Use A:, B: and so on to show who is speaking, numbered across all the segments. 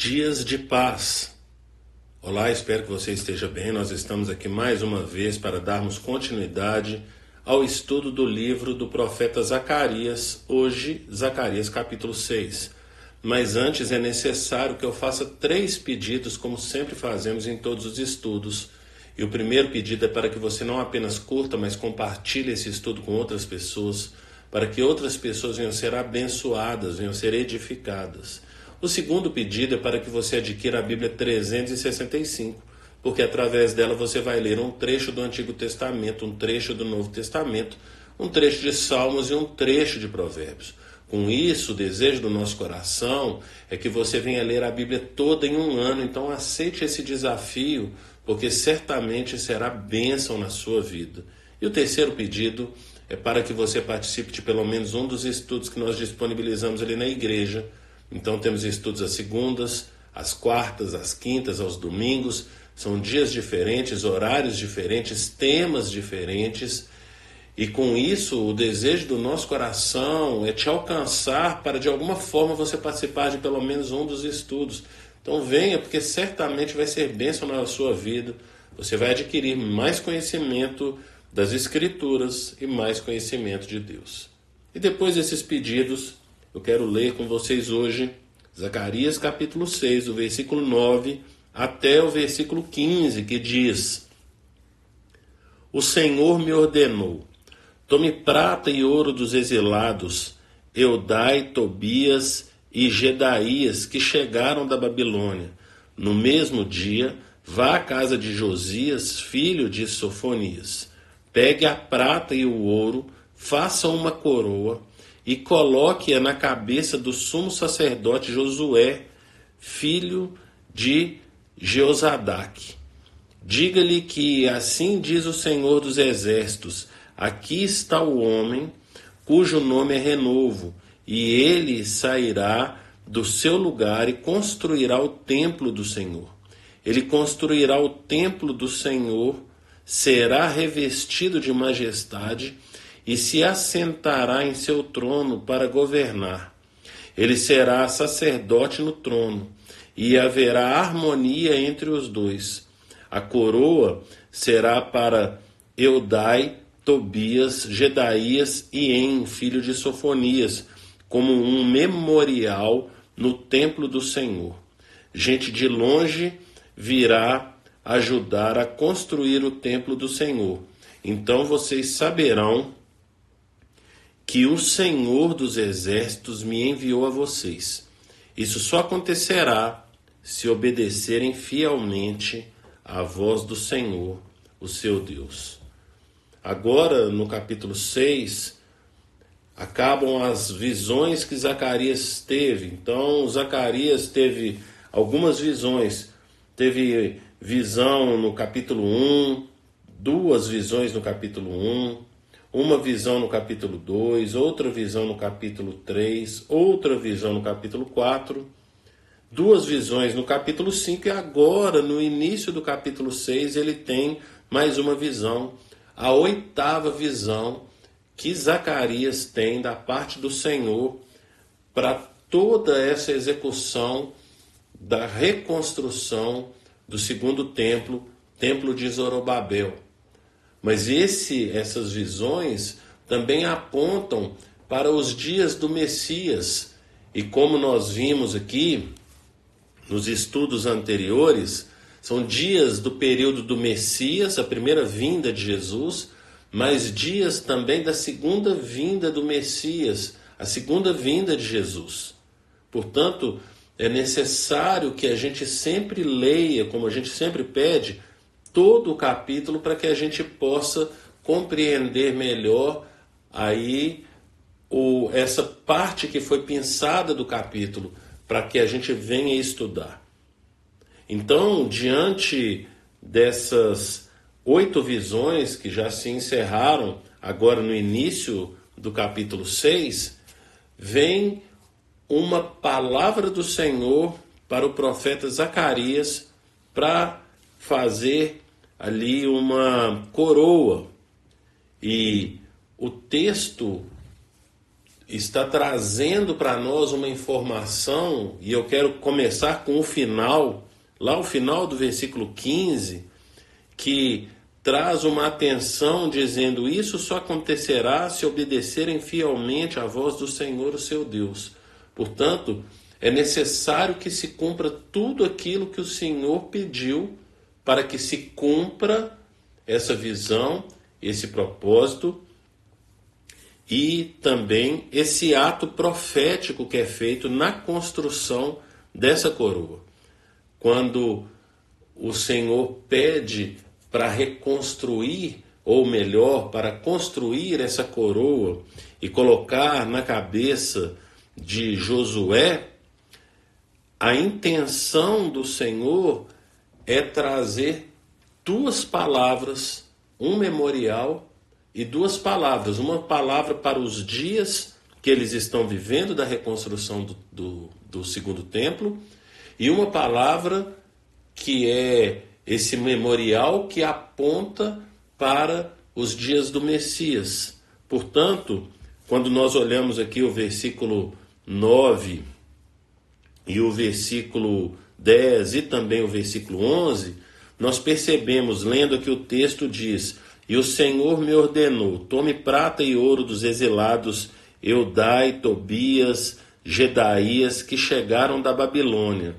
A: Dias de paz. Olá, espero que você esteja bem. Nós estamos aqui mais uma vez para darmos continuidade ao estudo do livro do profeta Zacarias, hoje Zacarias capítulo 6. Mas antes é necessário que eu faça 3 pedidos, como sempre fazemos em todos os estudos. E o primeiro pedido é para que você não apenas curta, mas compartilhe esse estudo com outras pessoas, para que outras pessoas venham ser abençoadas, venham ser edificadas. O segundo pedido é para que você adquira a Bíblia 365, porque através dela você vai ler um trecho do Antigo Testamento, um trecho do Novo Testamento, um trecho de Salmos e um trecho de Provérbios. Com isso, o desejo do nosso coração é que você venha ler a Bíblia toda em um ano. Então aceite esse desafio, porque certamente será bênção na sua vida. E o terceiro pedido é para que você participe de pelo menos um dos estudos que nós disponibilizamos ali na igreja. Então temos estudos às segundas, às quartas, às quintas, aos domingos. São dias diferentes, horários diferentes, temas diferentes. E com isso, o desejo do nosso coração é te alcançar para de alguma forma você participar de pelo menos um dos estudos. Então venha, porque certamente vai ser bênção na sua vida. Você vai adquirir mais conhecimento das Escrituras e mais conhecimento de Deus. E depois desses pedidos, eu quero ler com vocês hoje Zacarias capítulo 6, do versículo 9 até o versículo 15, que diz: O Senhor me ordenou: tome prata e ouro dos exilados, Eudai, Tobias e Gedaías, que chegaram da Babilônia. No mesmo dia, vá à casa de Josias, filho de Sofonias. Pegue a prata e o ouro, faça uma coroa e coloque-a na cabeça do sumo sacerdote Josué, filho de Jeozadaque. Diga-lhe que assim diz o Senhor dos Exércitos: aqui está o homem cujo nome é Renovo, e ele sairá do seu lugar e construirá o templo do Senhor. Ele construirá o templo do Senhor, será revestido de majestade e se assentará em seu trono para governar. Ele será sacerdote no trono, e haverá harmonia entre os dois. A coroa será para Eudai, Tobias, Gedaías e En, filho de Sofonias, como um memorial no templo do Senhor. Gente de longe virá ajudar a construir o templo do Senhor. Então vocês saberão que o Senhor dos Exércitos me enviou a vocês. Isso só acontecerá se obedecerem fielmente à voz do Senhor, o seu Deus. Agora, no capítulo 6, acabam as visões que Zacarias teve. Então, Zacarias teve algumas visões. Teve visão no capítulo 1, 2 visões no capítulo 1, uma visão no capítulo 2, outra visão no capítulo 3, outra visão no capítulo 4, 2 visões no capítulo 5, e agora, no início do capítulo 6, ele tem mais uma visão, a 8ª visão que Zacarias tem da parte do Senhor para toda essa execução da reconstrução do segundo templo, templo de Zorobabel. Mas essas visões também apontam para os dias do Messias. E como nós vimos aqui nos estudos anteriores, são dias do período do Messias, a primeira vinda de Jesus, mas dias também da segunda vinda do Messias, a segunda vinda de Jesus. Portanto, é necessário que a gente sempre leia, como a gente sempre pede, todo o capítulo para que a gente possa compreender melhor aí essa parte que foi pensada do capítulo, para que a gente venha estudar. Então, diante dessas 8 visões que já se encerraram agora no início do capítulo 6, vem uma palavra do Senhor para o profeta Zacarias para fazer ali uma coroa. E o texto está trazendo para nós uma informação, e eu quero começar com o final, lá o final do versículo 15, que traz uma atenção dizendo: isso só acontecerá se obedecerem fielmente à voz do Senhor, o seu Deus. Portanto, é necessário que se cumpra tudo aquilo que o Senhor pediu para que se cumpra essa visão, esse propósito e também esse ato profético que é feito na construção dessa coroa. Quando o Senhor pede para reconstruir, ou melhor, para construir essa coroa e colocar na cabeça de Josué, a intenção do Senhor é trazer duas palavras, um memorial e duas palavras. Uma palavra para os dias que eles estão vivendo da reconstrução do segundo templo, e uma palavra que é esse memorial que aponta para os dias do Messias. Portanto, quando nós olhamos aqui o versículo 9 e o versículo 10 e também o versículo 11, nós percebemos, lendo aqui o texto, diz: e o Senhor me ordenou, tome prata e ouro dos exilados Eudai, Tobias, Gedaías, que chegaram da Babilônia.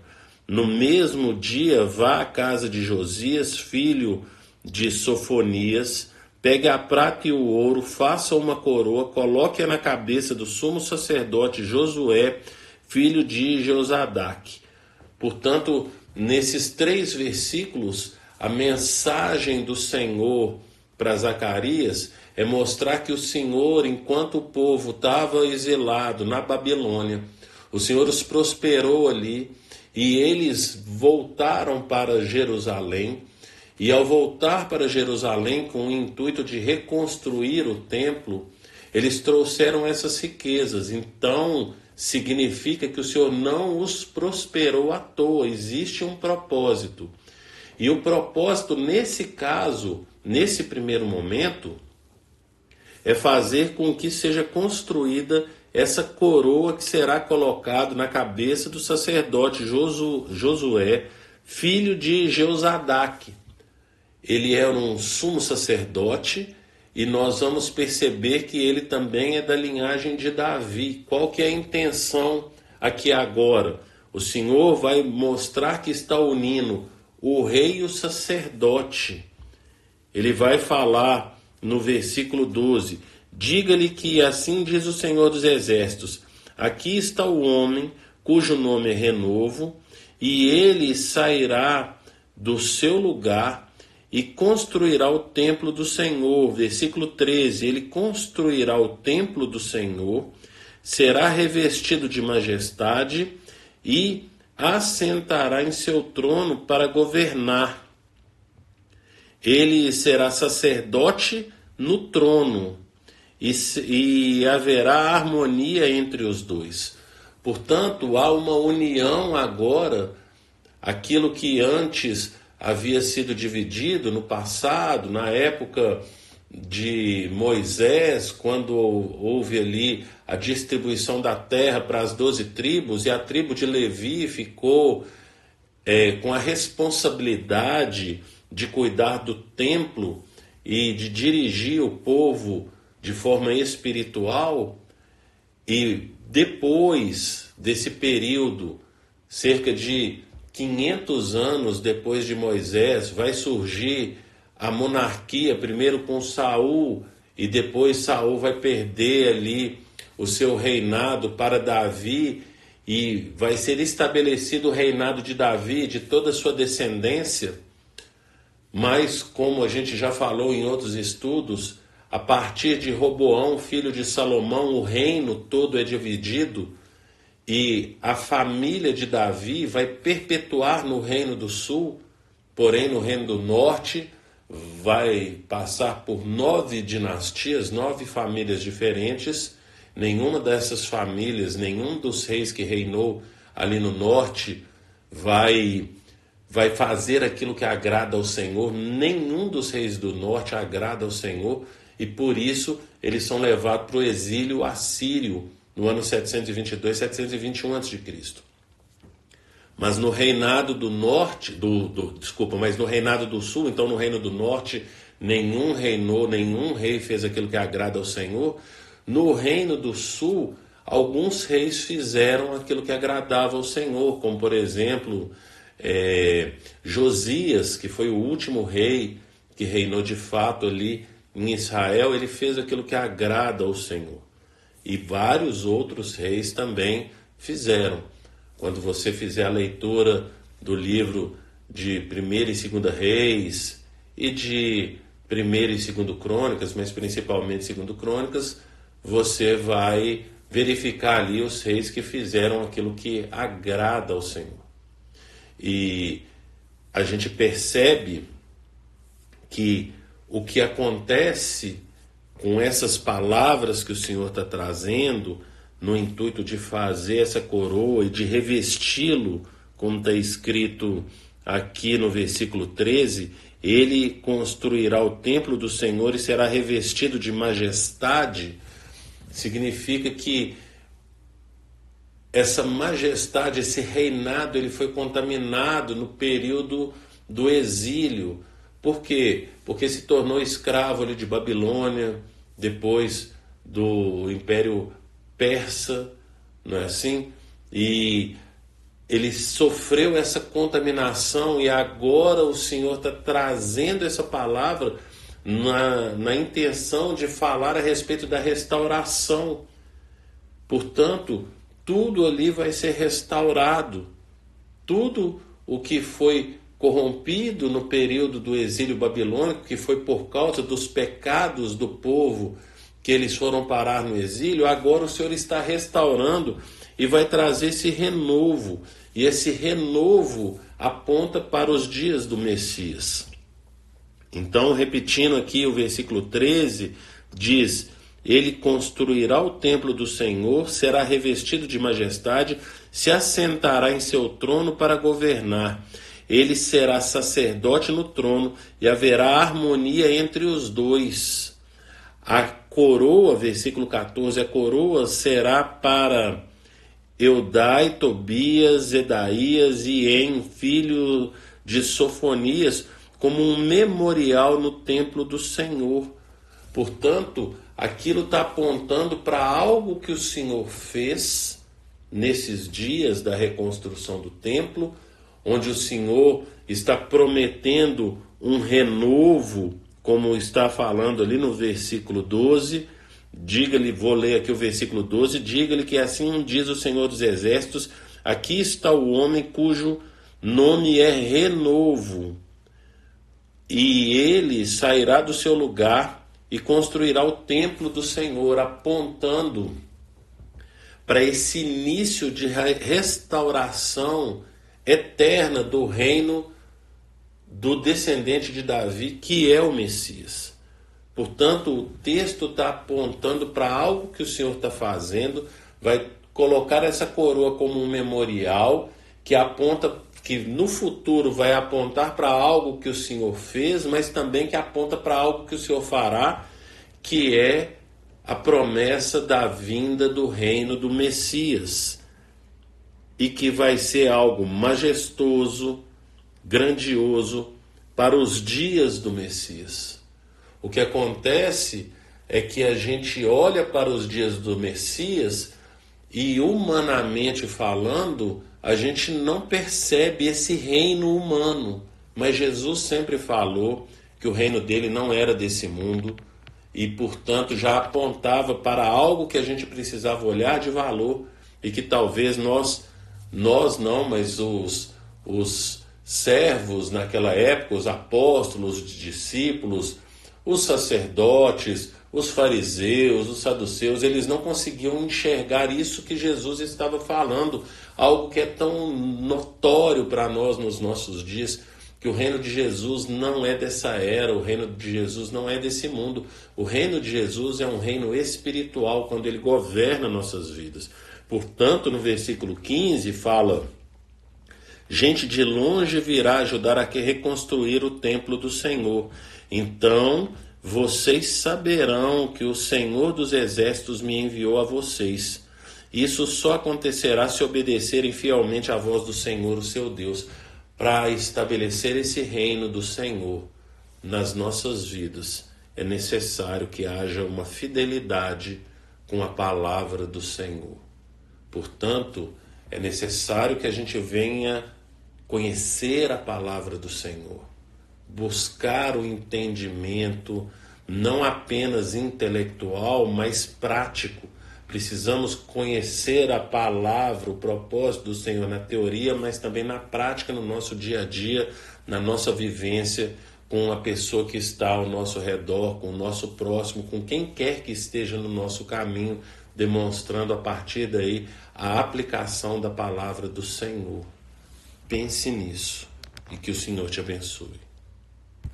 A: No mesmo dia vá à casa de Josias, filho de Sofonias, pegue a prata e o ouro, faça uma coroa, coloque-a na cabeça do sumo sacerdote Josué, filho de Josadaque. Portanto, nesses 3 versículos, a mensagem do Senhor para Zacarias é mostrar que o Senhor, enquanto o povo estava exilado na Babilônia, o Senhor os prosperou ali e eles voltaram para Jerusalém. E ao voltar para Jerusalém com o intuito de reconstruir o templo, eles trouxeram essas riquezas. Então, significa que o Senhor não os prosperou à toa, existe um propósito. E o propósito, nesse caso, nesse primeiro momento, é fazer com que seja construída essa coroa que será colocada na cabeça do sacerdote Josué, filho de Josadaque. Ele era um sumo sacerdote e nós vamos perceber que ele também é da linhagem de Davi. Qual que é a intenção aqui agora? O Senhor vai mostrar que está unindo o rei e o sacerdote. Ele vai falar no versículo 12: diga-lhe que assim diz o Senhor dos Exércitos, aqui está o homem cujo nome é Renovo, e ele sairá do seu lugar e construirá o templo do Senhor. Versículo 13, ele construirá o templo do Senhor, será revestido de majestade e assentará em seu trono para governar. Ele será sacerdote no trono e haverá harmonia entre os dois. Portanto, há uma união agora, aquilo que antes havia sido dividido no passado, na época de Moisés, quando houve ali a distribuição da terra para as 12 tribos, e a tribo de Levi ficou com a responsabilidade de cuidar do templo e de dirigir o povo de forma espiritual. E depois desse período, cerca de 500 anos depois de Moisés, vai surgir a monarquia, primeiro com Saul, e depois Saul vai perder ali o seu reinado para Davi, e vai ser estabelecido o reinado de Davi, de toda a sua descendência. Mas, como a gente já falou em outros estudos, a partir de Roboão, filho de Salomão, o reino todo é dividido, e a família de Davi vai perpetuar no reino do sul, porém no reino do norte vai passar por 9 dinastias, 9 famílias diferentes. Nenhuma dessas famílias, nenhum dos reis que reinou ali no norte vai fazer aquilo que agrada ao Senhor. Nenhum dos reis do norte agrada ao Senhor, e por isso eles são levados para o exílio assírio, no ano 722, 721 a.C. Mas no reinado do norte, mas no reinado do sul, então no reino do norte, nenhum reinou, nenhum rei fez aquilo que agrada ao Senhor. No reino do sul, alguns reis fizeram aquilo que agradava ao Senhor, como por exemplo, Josias, que foi o último rei que reinou de fato ali em Israel, ele fez aquilo que agrada ao Senhor. E vários outros reis também fizeram. Quando você fizer a leitura do livro de 1ª e 2ª Reis e de 1ª e 2ª Crônicas, mas principalmente 2ª Crônicas, você vai verificar ali os reis que fizeram aquilo que agrada ao Senhor. E a gente percebe que o que acontece com essas palavras que o Senhor está trazendo, no intuito de fazer essa coroa e de revesti-lo, como está escrito aqui no versículo 13, ele construirá o templo do Senhor e será revestido de majestade, significa que essa majestade, esse reinado, ele foi contaminado no período do exílio. Por quê? Porque se tornou escravo ali de Babilônia, depois do Império Persa, não é assim? E ele sofreu essa contaminação e agora o Senhor está trazendo essa palavra na intenção de falar a respeito da restauração. Portanto, tudo ali vai ser restaurado. Tudo o que foi corrompido no período do exílio babilônico, que foi por causa dos pecados do povo que eles foram parar no exílio, agora o Senhor está restaurando e vai trazer esse renovo. E esse renovo aponta para os dias do Messias. Então, repetindo aqui o versículo 13, diz: ele construirá o templo do Senhor, será revestido de majestade, se assentará em seu trono para governar. Ele será sacerdote no trono e haverá harmonia entre os dois. A coroa, versículo 14, a coroa será para Eudai, Tobias, Edaías e En, filho de Sofonias, como um memorial no templo do Senhor. Portanto, aquilo está apontando para algo que o Senhor fez nesses dias da reconstrução do templo, onde o Senhor está prometendo um renovo, como está falando ali no versículo 12. Diga-lhe, vou ler aqui o versículo 12, diga-lhe que assim diz o Senhor dos Exércitos, aqui está o homem cujo nome é renovo, e ele sairá do seu lugar e construirá o templo do Senhor, apontando para esse início de restauração eterna do reino do descendente de Davi, que é o Messias. Portanto, o texto está apontando para algo que o Senhor está fazendo, vai colocar essa coroa como um memorial que aponta, que no futuro vai apontar para algo que o Senhor fez, mas também que aponta para algo que o Senhor fará, que é a promessa da vinda do reino do Messias, e que vai ser algo majestoso, grandioso para os dias do Messias. O que acontece é que a gente olha para os dias do Messias e, humanamente falando, a gente não percebe esse reino humano. Mas Jesus sempre falou que o reino dele não era desse mundo e, portanto, já apontava para algo que a gente precisava olhar de valor e que talvez nós não, mas os servos naquela época, os apóstolos, os discípulos, os sacerdotes, os fariseus, os saduceus, eles não conseguiam enxergar isso que Jesus estava falando, algo que é tão notório para nós nos nossos dias, que o reino de Jesus não é dessa era, o reino de Jesus não é desse mundo. O reino de Jesus é um reino espiritual, quando ele governa nossas vidas. Portanto, no versículo 15 fala: gente de longe virá ajudar a reconstruir o templo do Senhor. Então vocês saberão que o Senhor dos Exércitos me enviou a vocês. Isso só acontecerá se obedecerem fielmente à voz do Senhor, o seu Deus, para estabelecer esse reino do Senhor nas nossas vidas. É necessário que haja uma fidelidade com a palavra do Senhor. Portanto, é necessário que a gente venha conhecer a palavra do Senhor, buscar o entendimento, não apenas intelectual, mas prático. Precisamos conhecer a palavra, o propósito do Senhor na teoria, mas também na prática, no nosso dia a dia, na nossa vivência com a pessoa que está ao nosso redor, com o nosso próximo, com quem quer que esteja no nosso caminho, demonstrando a partir daí a aplicação da palavra do Senhor. Pense nisso e que o Senhor te abençoe.